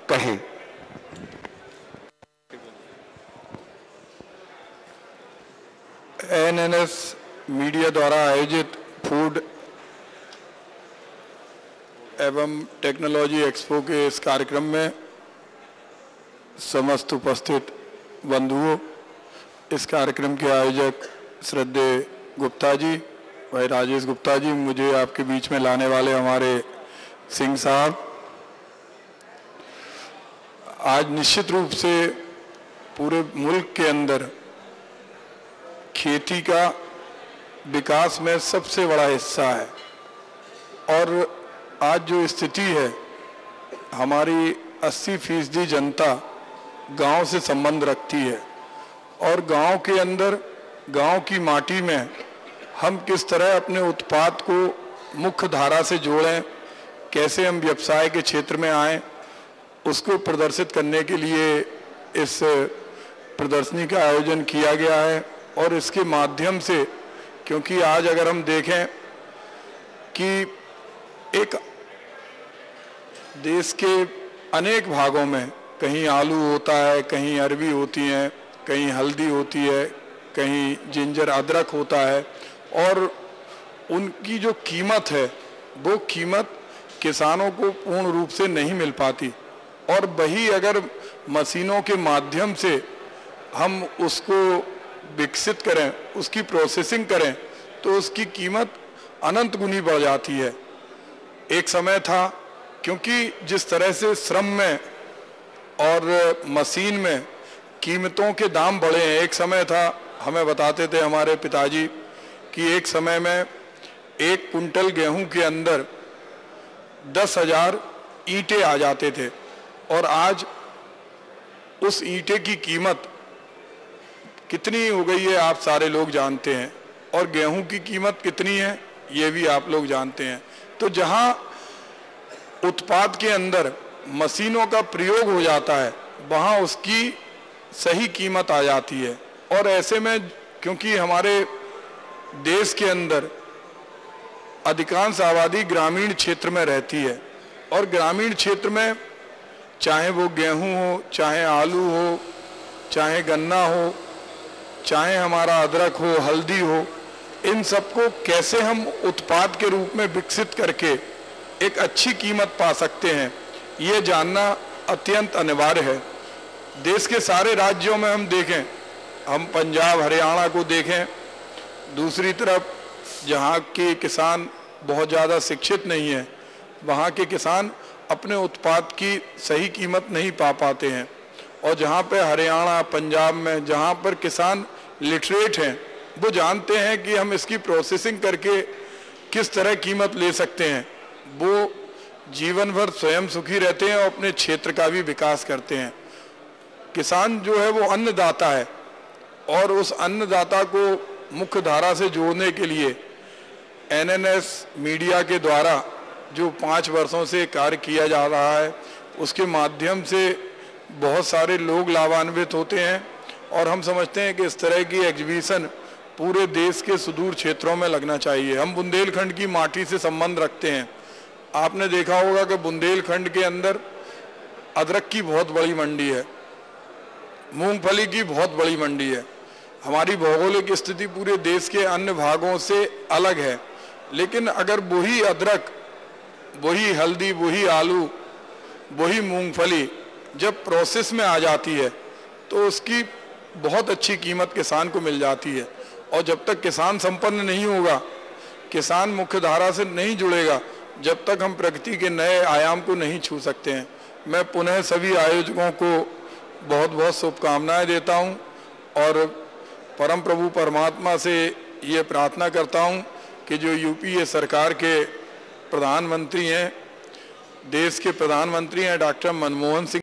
कहें। ANS media द्वारा आयोजित फूड एवं टेक्नोलॉजी एक्सपो के इस कार्यक्रम में समस्त उपस्थित बंधुओं, इस कार्यक्रम के आयोजक श्रद्धेय गुप्ता जी, भाई राजेश गुप्ता जी, मुझे आपके बीच में लाने वाले हमारे सिंह साहब, आज निश्चित रूप से पूरे मुल्क के अंदर खेती का विकास में सबसे बड़ा हिस्सा है। और आज जो स्थिति है, हमारी 80% जनता गांव से संबंध रखती है और गांव के अंदर, गांव की माटी में हम किस तरह अपने उत्पाद को मुख्य धारा से जोड़ें, कैसे हम व्यवसाय के क्षेत्र में आएं, उसको प्रदर्शित करने के लिए इस प्रदर्शनी का आयोजन किया गया है। और इसके माध्यम से, क्योंकि आज अगर हम देखें कि एक देश के अनेक भागों में कहीं आलू होता है, कहीं अरबी होती हैं, कहीं हल्दी होती है, कहीं जिंजर अदरक होता है, और उनकी जो कीमत है वो कीमत किसानों को पूर्ण रूप से नहीं मिल पाती। और वही अगर मशीनों के माध्यम से हम उसको विकसित करें, उसकी प्रोसेसिंग करें, तो उसकी कीमत अनंत गुनी बढ़ जाती है। एक समय था, क्योंकि जिस तरह से श्रम में और मशीन में कीमतों के दाम बढ़े हैं, एक समय था, हमें बताते थे हमारे पिताजी कि एक समय में 1 कुंटल गेहूं के अंदर 10,000 ईंटें आ जाते थे, और आज उस ईंटे की कीमत कितनी हो गई है आप सारे लोग जानते हैं, और गेहूं की कीमत कितनी है ये भी आप लोग जानते हैं। तो जहां उत्पाद के अंदर मशीनों का प्रयोग हो जाता है, वहां उसकी सही कीमत आ जाती है। और ऐसे में, क्योंकि हमारे देश के अंदर अधिकांश आबादी ग्रामीण क्षेत्र में रहती है, और ग्रामीण क्षेत्र में चाहे वो गेहूं हो, चाहे आलू हो, चाहे गन्ना हो, चाहे हमारा अदरक हो, हल्दी हो, इन सबको कैसे हम उत्पाद के रूप में विकसित करके एक अच्छी कीमत पा सकते हैं, ये जानना अत्यंत अनिवार्य है। देश के सारे राज्यों में हम देखें, हम पंजाब हरियाणा को देखें, दूसरी तरफ जहाँ के किसान बहुत ज़्यादा शिक्षित नहीं है, वहाँ के किसान अपने उत्पाद की सही कीमत नहीं पा पाते हैं। और जहाँ पे हरियाणा पंजाब में जहाँ पर किसान लिटरेट हैं, वो जानते हैं कि हम इसकी प्रोसेसिंग करके किस तरह कीमत ले सकते हैं, वो जीवन भर स्वयं सुखी रहते हैं और अपने क्षेत्र का भी विकास करते हैं। किसान जो है वो अन्नदाता है, और उस अन्नदाता को मुख्य धारा से जोड़ने के लिए एएनएस मीडिया के द्वारा जो 5 वर्षों से कार्य किया जा रहा है, उसके माध्यम से बहुत सारे लोग लाभान्वित होते हैं। और हम समझते हैं कि इस तरह की एग्जीबिशन पूरे देश के सुदूर क्षेत्रों में लगना चाहिए। हम बुंदेलखंड की माटी से संबंध रखते हैं। आपने देखा होगा कि बुंदेलखंड के अंदर अदरक की बहुत बड़ी मंडी है, मूंगफली की बहुत बड़ी मंडी है। हमारी भौगोलिक स्थिति पूरे देश के अन्य भागों से अलग है, लेकिन अगर वही अदरक, वही हल्दी, वही आलू, वही मूंगफली जब प्रोसेस में आ जाती है, तो उसकी बहुत अच्छी कीमत किसान को मिल जाती है। और जब तक किसान संपन्न नहीं होगा, किसान मुख्य धारा से नहीं जुड़ेगा, जब तक हम प्रगति के नए आयाम को नहीं छू सकते हैं। मैं पुनः सभी आयोजकों को बहुत बहुत शुभकामनाएं देता हूं, और परम प्रभु परमात्मा से ये प्रार्थना करता हूं कि जो यूपीए सरकार के प्रधानमंत्री हैं, देश के प्रधानमंत्री हैं डॉक्टर मनमोहन सिंह